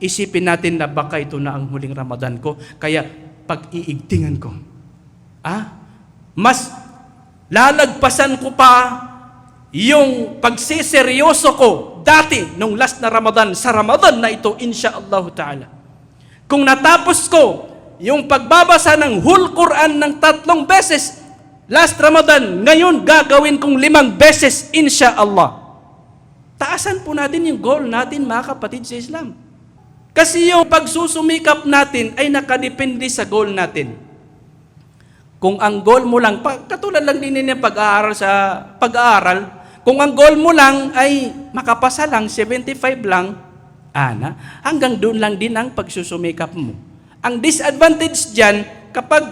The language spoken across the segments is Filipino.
isipin natin na baka ito na ang huling Ramadan ko, kaya pag-iigtingan ko. Mas lalagpasan ko pa yung pagsiseryoso ko dati nung last na Ramadan sa Ramadan na ito, insha'Allah ta'ala. Kung natapos ko yung pagbabasa ng whole Quran ng 3 beses last Ramadan, ngayon gagawin kong 5 beses, insha'Allah. Taasan po natin yung goal natin, mga kapatid sa Islam. Kasi yung pagsusumikap natin ay nakadepende sa goal natin. Kung ang goal mo lang, katulad lang din yung pag-aaral sa pag-aaral, kung ang goal mo lang ay makapasa lang, 75 lang, hanggang doon lang din ang pagsusumikap mo. Ang disadvantage dyan, kapag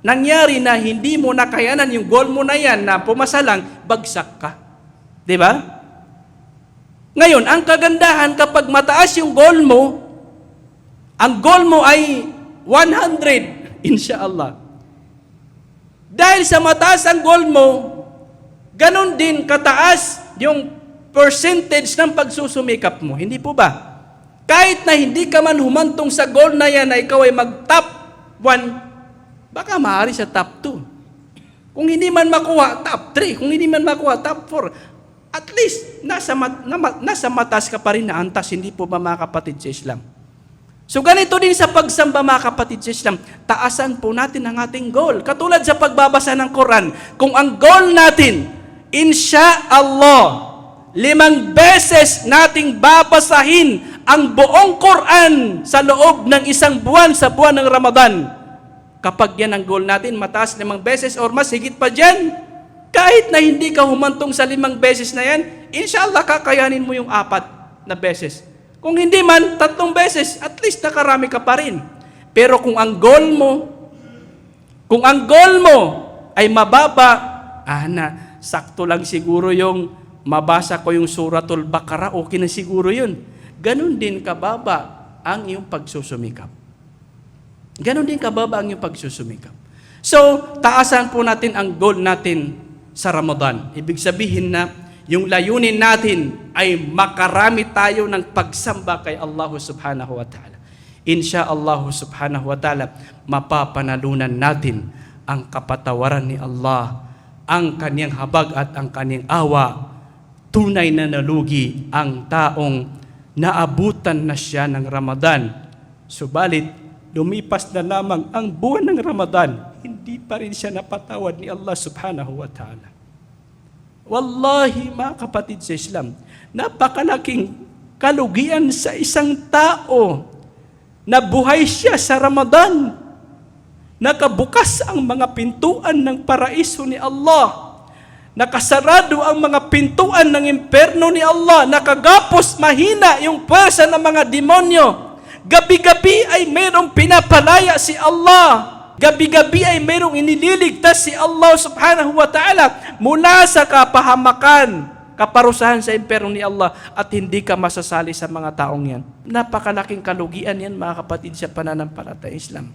nangyari na hindi mo nakayanan yung goal mo na yan, na pumasa lang, bagsak ka. Diba? Ngayon, ang kagandahan kapag mataas yung goal mo, ang goal mo ay 100, insha'Allah. Dahil sa mataas ang goal mo, ganon din kataas yung percentage ng pagsusumikap mo. Hindi po ba? Kahit na hindi ka man humantong sa goal na yan na ikaw ay mag-top 1, baka maaari sa top 2. Kung hindi man makuha, top 3. Kung hindi man makuha, top 4. At least, nasa matas ka pa rin na antas. Hindi po ba, mga kapatid sa Islam? So ganito din sa pagsamba, mga kapatid sa Islam, taasan po natin ang ating goal. Katulad sa pagbabasa ng Quran, kung ang goal natin, insha'Allah, 5 beses nating babasahin ang buong Quran sa loob ng 1 buwan sa buwan ng Ramadan. Kapag yan ang goal natin, mataas 5 beses or mas higit pa dyan, kahit na hindi ka humantong sa 5 beses na yan, insha'Allah kakayanin mo yung 4 na beses. Kung hindi man, 3 beses, at least nakarami ka pa rin. Pero kung ang goal mo ay mababa, sakto lang siguro yung mabasa ko yung Suratul Baqarah, okay na siguro yun. Ganon din kababa ang iyong pagsusumikap. Ganon din kababa ang iyong pagsusumikap. So, taasan po natin ang goal natin sa Ramadan. Ibig sabihin na yung layunin natin ay makarami tayo ng pagsamba kay Allah subhanahu wa ta'ala. Insha'Allah subhanahu wa ta'ala, mapapanalunan natin ang kapatawaran ni Allah, ang kaniyang habag at ang kaniyang awa. Tunay na nalugi ang taong naabutan na siya ng Ramadan. Subalit, lumipas na lamang ang buwan ng Ramadan, hindi pa rin siya napatawad ni Allah subhanahu wa ta'ala. Wallahi, mga kapatid sa Islam, napakalaking kalugian sa isang tao na buhay siya sa Ramadan. Nakabukas ang mga pintuan ng paraiso ni Allah. Nakasarado ang mga pintuan ng imperno ni Allah. Nakagapos mahina yung pwersa ng mga demonyo. Gabi-gabi ay mayroong pinapalaya si Allah. Gabi-gabi ay mayroong inililigtas si Allah subhanahu wa ta'ala mula sa kapahamakan, kaparusahan sa imperno ni Allah, at hindi ka masasali sa mga taong yan. Napakalaking kalugian yan, mga kapatid, sa pananampalataya Islam.